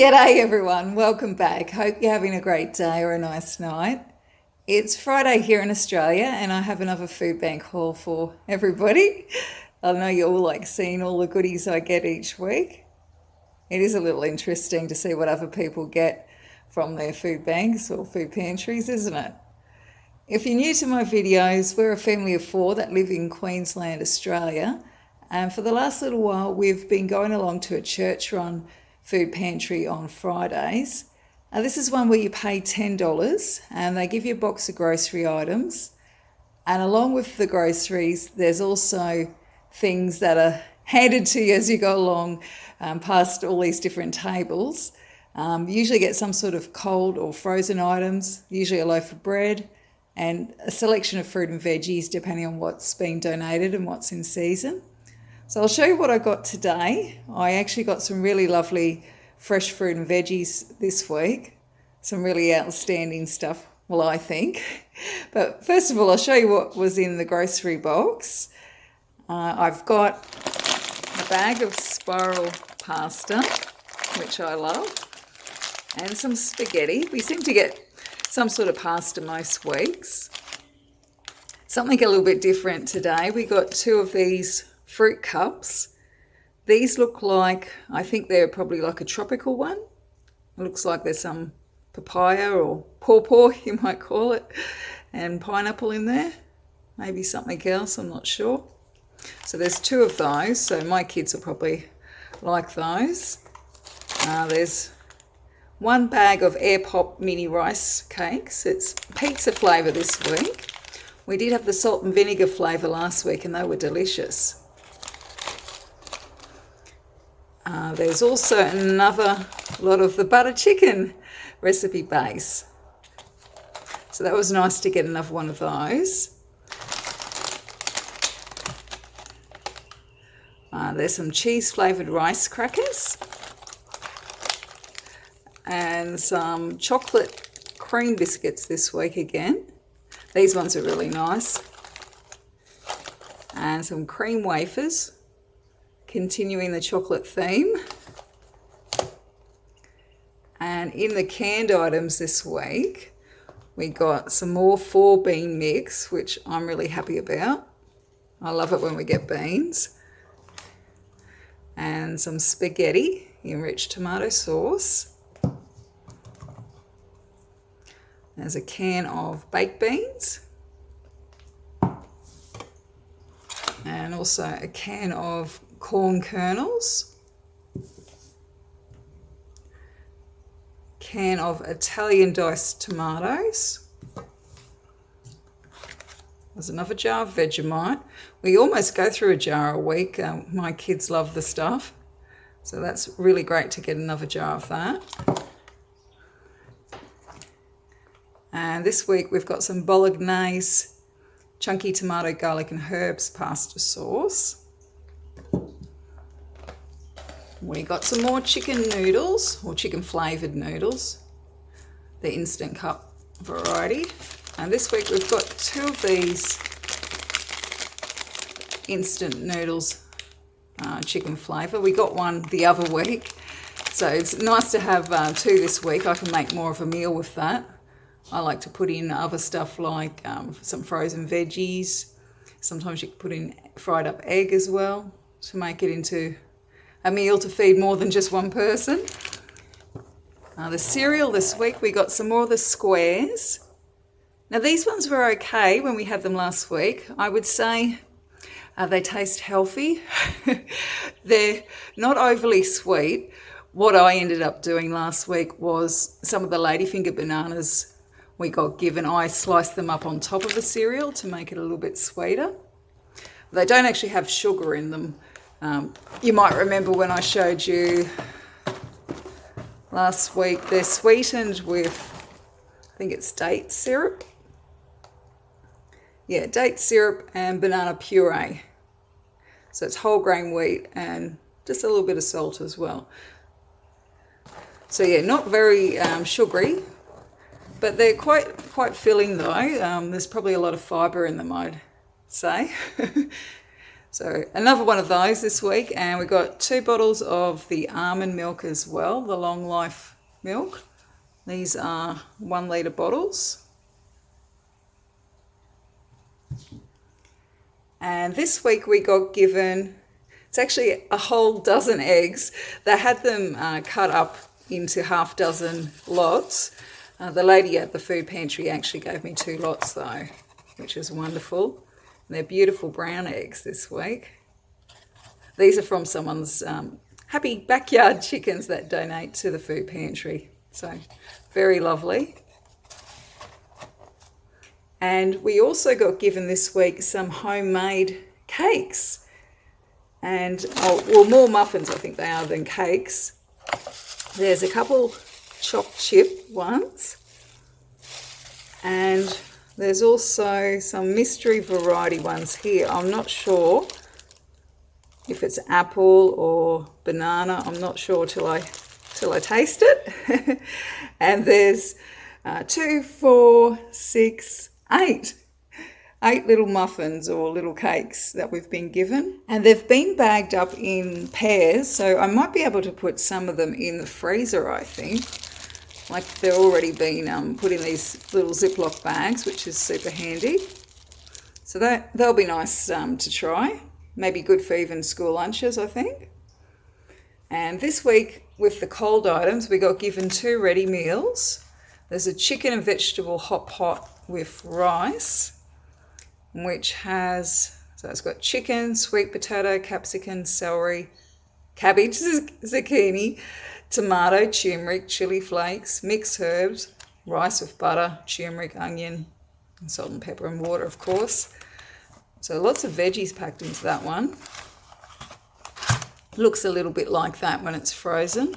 G'day everyone, welcome back. Hope you're having a great day or a nice night. It's Friday here in Australia and I have another food bank haul for everybody. I know you all like seeing all the goodies I get each week. It is a little interesting to see what other people get from their food banks or food pantries, isn't it? If you're new to my videos, we're a family of four that live in Queensland, Australia. And for the last little while, we've been going along to a church-run food pantry on Fridays. This is one where you pay $10 and they give you a box of grocery items. And along with the groceries, there's also things that are handed to you as you go along past all these different tables. You usually get some sort of cold or frozen items, usually a loaf of bread, and a selection of fruit and veggies depending on what's being donated and what's in season. So I'll show you what I got today. I actually got some really lovely fresh fruit and veggies this week. Some really outstanding stuff, well, I think. But first of all, I'll show you what was in the grocery box. I've got a bag of spiral pasta, which I love, and some spaghetti. We seem to get some sort of pasta most weeks. Something a little bit different today. We got two of these fruit cups. These look like, I think they're probably like a tropical one. It looks like there's some papaya or pawpaw, you might call it, and pineapple in there. Maybe something else, I'm not sure. So there's two of those, so my kids will probably like those. There's one bag of Air Pop mini rice cakes. It's pizza flavour this week. We did have the salt and vinegar flavour last week and they were delicious. There's also another lot of the butter chicken recipe base. So that was nice to get another one of those. There's some cheese flavoured rice crackers and some chocolate cream biscuits this week again. These ones are really nice. And some cream wafers, continuing the chocolate theme. And in the canned items this week, we got some more 4-bean mix, which I'm really happy about. I love it when we get beans. And some spaghetti in rich tomato sauce. There's a can of baked beans. And also a can of corn kernels. Can of Italian diced tomatoes. There's another jar of Vegemite. We almost go through a jar a week. My kids love the stuff. So that's really great to get another jar of that. And this week we've got some bolognese, chunky tomato, garlic and herbs pasta sauce. We got some more chicken noodles, or chicken flavoured noodles, the instant cup variety. And this week we've got two of these instant noodles, chicken flavour. We got one the other week, so it's nice to have two this week. I can make more of a meal with that. I like to put in other stuff like some frozen veggies. Sometimes you can put in fried up egg as well to make it into a meal to feed more than just one person. The cereal this week, we got some more of the squares. Now these ones were okay when we had them last week. I would say they taste healthy. They're not overly sweet. What I ended up doing last week was some of the ladyfinger bananas we got given. I sliced them up on top of the cereal to make it a little bit sweeter. They don't actually have sugar in them. You might remember when I showed you last week, they're sweetened with, I think it's date syrup. Yeah, date syrup and banana puree. So it's whole grain wheat and just a little bit of salt as well. So yeah, not very sugary, but they're quite filling though. There's probably a lot of fibre in them, I'd say. So another one of those this week, and we got 2 bottles of the almond milk as well, the long life milk. These are 1 litre bottles. And this week we got given, it's actually a whole dozen eggs. They had them cut up into half dozen lots. The lady at the food pantry actually gave me 2 lots though, which is wonderful. And they're beautiful brown eggs this week. These are from someone's happy backyard chickens that donate to the food pantry. So very lovely. And we also got given this week some homemade cakes. And, more muffins I think they are than cakes. There's a couple chopped chip ones. And there's also some mystery variety ones here. I'm not sure if it's apple or banana. I'm not sure till I taste it. And there's 2, 4, 6, 8 little muffins or little cakes that we've been given. And they've been bagged up in pairs, so I might be able to put some of them in the freezer, I think. Like they're already been put in these little Ziploc bags, which is super handy. So they'll be nice to try. Maybe good for even school lunches, I think. And this week with the cold items, we got given 2 ready meals. There's a chicken and vegetable hot pot with rice, which has, so it's got chicken, sweet potato, capsicum, celery, cabbage, zucchini, tomato, turmeric, chili flakes, mixed herbs, rice with butter, turmeric, onion, and salt and pepper and water, of course. So lots of veggies packed into that one. Looks a little bit like that when it's frozen.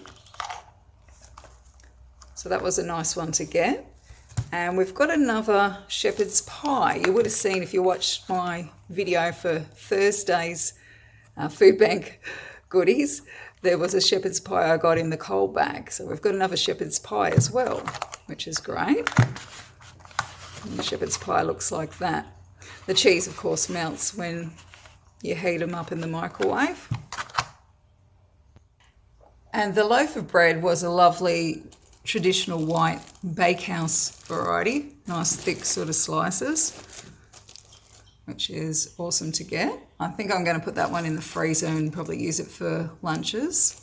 So that was a nice one to get. And we've got another shepherd's pie. You would have seen if you watched my video for Thursday's food bank goodies, there was a shepherd's pie I got in the cold bag. So we've got another shepherd's pie as well, which is great. And the shepherd's pie looks like that. The cheese, of course, melts when you heat them up in the microwave. And the loaf of bread was a lovely traditional white bakehouse variety, nice thick sort of slices, which is awesome to get. I think I'm going to put that one in the freezer and probably use it for lunches.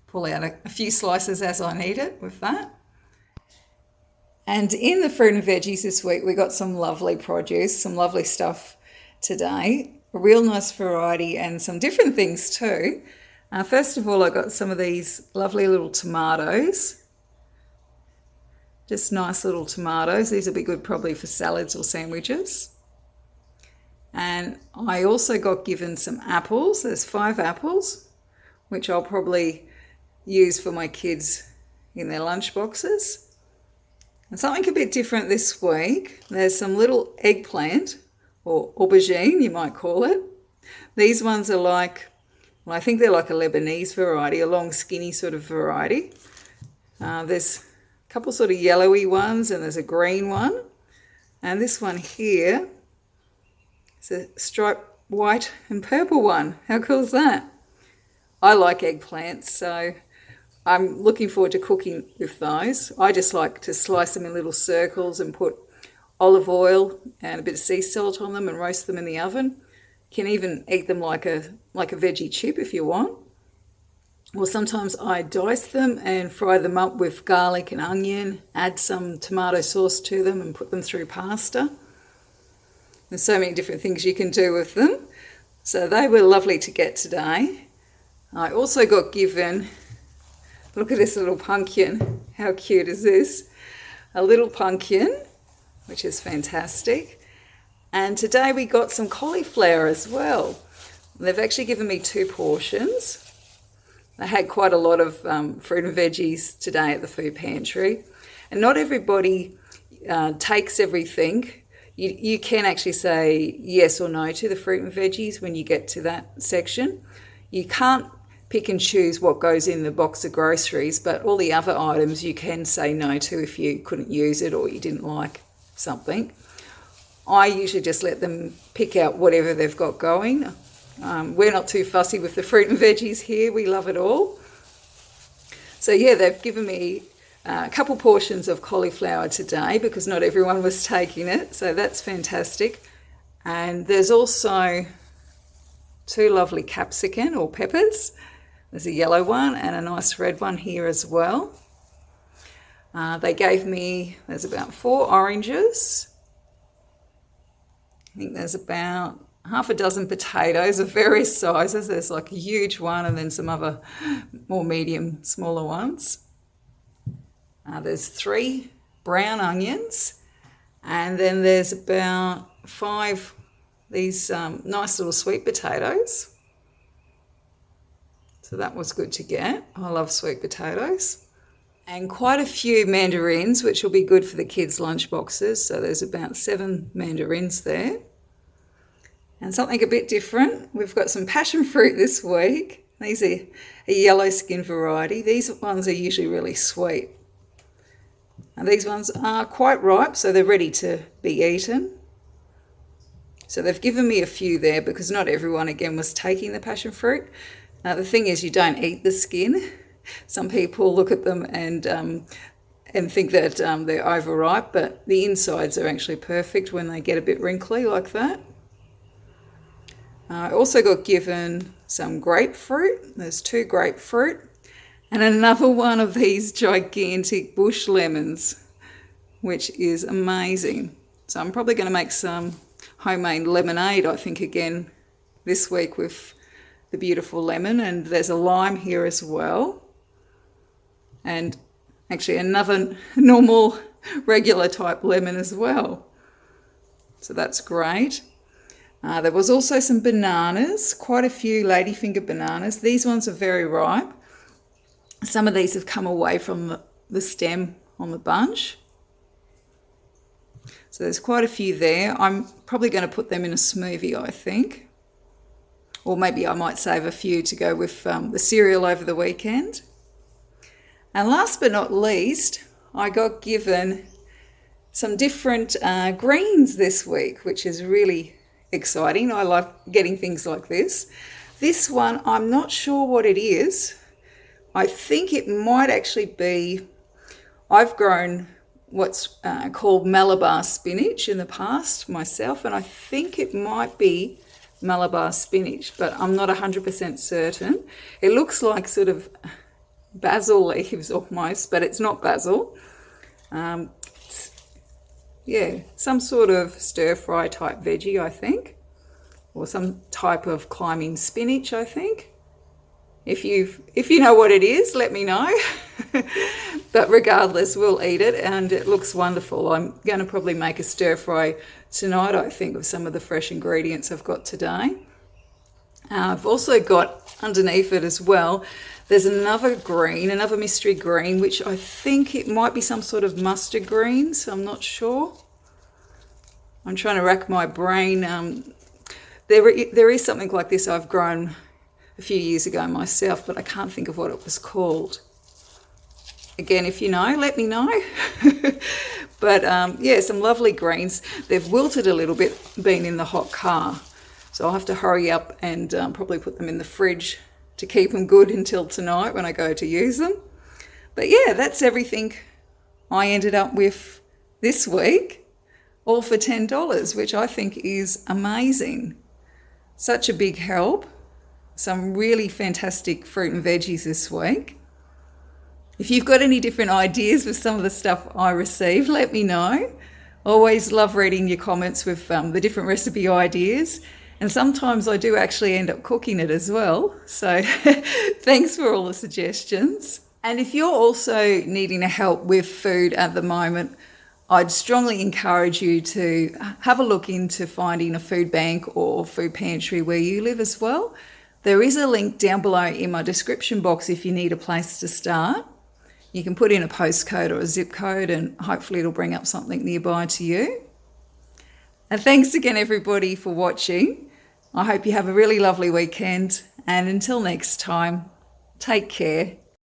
Pull out a few slices as I need it with that. And in the fruit and veggies this week, we got some lovely produce, some lovely stuff today, a real nice variety and some different things too. First of all, I got some of these lovely little tomatoes. Just nice little tomatoes. These will be good probably for salads or sandwiches. And I also got given some apples. There's 5 apples, which I'll probably use for my kids in their lunch boxes. And something a bit different this week. There's some little eggplant, or aubergine you might call it. These ones are like, well, I think they're like a Lebanese variety, a long skinny sort of variety. There's a couple sort of yellowy ones and there's a green one. And this one here is a striped white and purple one. How cool is that? I like eggplants, so I'm looking forward to cooking with those. I just like to slice them in little circles and put olive oil and a bit of sea salt on them and roast them in the oven. You can even eat them like a veggie chip if you want. Or sometimes I dice them and fry them up with garlic and onion, add some tomato sauce to them and put them through pasta. There's so many different things you can do with them. So they were lovely to get today. I also got given, look at this little pumpkin. How cute is this? A little pumpkin, which is fantastic. And today we got some cauliflower as well. They've actually given me 2 portions. They had quite a lot of fruit and veggies today at the food pantry. And not everybody takes everything. You can actually say yes or no to the fruit and veggies when you get to that section. You can't pick and choose what goes in the box of groceries, but all the other items you can say no to if you couldn't use it or you didn't like something. I usually just let them pick out whatever they've got going. We're not too fussy with the fruit and veggies here. We love it all. So yeah, they've given me a couple portions of cauliflower today because not everyone was taking it. So that's fantastic. And there's also 2 lovely capsicum or peppers. There's a yellow one and a nice red one here as well. They gave me, there's about 4 oranges. I think there's about half a dozen potatoes of various sizes. There's like a huge one and then some other more medium, smaller ones. There's 3 brown onions, and then there's about 5 these nice little sweet potatoes. So that was good to get. I love sweet potatoes. And quite a few mandarins, which will be good for the kids' lunch boxes. So there's about 7 mandarins there. And something a bit different, we've got some passion fruit this week. These are a yellow skin variety. These ones are usually really sweet. And these ones are quite ripe, so they're ready to be eaten. So they've given me a few there because not everyone, again, was taking the passion fruit. Now, the thing is, you don't eat the skin. Some people look at them and think that they're overripe, but the insides are actually perfect when they get a bit wrinkly like that. I also got given some grapefruit. There's 2 grapefruit and another one of these gigantic bush lemons, which is amazing. So I'm probably going to make some homemade lemonade, I think, again this week with the beautiful lemon. And there's a lime here as well. And actually another normal, regular type lemon as well. So that's great. There was also some bananas, quite a few ladyfinger bananas. These ones are very ripe. Some of these have come away from the stem on the bunch. So there's quite a few there. I'm probably going to put them in a smoothie, I think. Or maybe I might save a few to go with the cereal over the weekend. And last but not least, I got given some different greens this week, which is really exciting. I like getting things like this. This one, I'm not sure what it is. I think it might actually be, I've grown what's called Malabar spinach in the past myself, and I think it might be Malabar spinach, but I'm not 100% certain. It looks like sort of basil leaves almost, but it's not basil. Yeah, some sort of stir-fry type veggie, I think, or some type of climbing spinach, I think. If you know what it is, let me know. But regardless, we'll eat it, and it looks wonderful. I'm going to probably make a stir-fry tonight, I think, with some of the fresh ingredients I've got today. I've also got underneath it as well, there's another green, another mystery green, which I think it might be some sort of mustard green, so I'm not sure. I'm trying to rack my brain. There is something like this I've grown a few years ago myself, but I can't think of what it was called. Again, if you know, let me know. But yeah, some lovely greens. They've wilted a little bit being in the hot car, so I'll have to hurry up and probably put them in the fridge to keep them good until tonight when I go to use them. But yeah, that's everything I ended up with this week, all for $10, which I think is amazing. Such a big help. Some really fantastic fruit and veggies this week. If you've got any different ideas with some of the stuff I received, let me know. Always love reading your comments with the different recipe ideas. And sometimes I do actually end up cooking it as well. So thanks for all the suggestions. And if you're also needing a help with food at the moment, I'd strongly encourage you to have a look into finding a food bank or food pantry where you live as well. There is a link down below in my description box if you need a place to start. You can put in a postcode or a zip code and hopefully it'll bring up something nearby to you. And thanks again, everybody, for watching. I hope you have a really lovely weekend. And until next time, take care.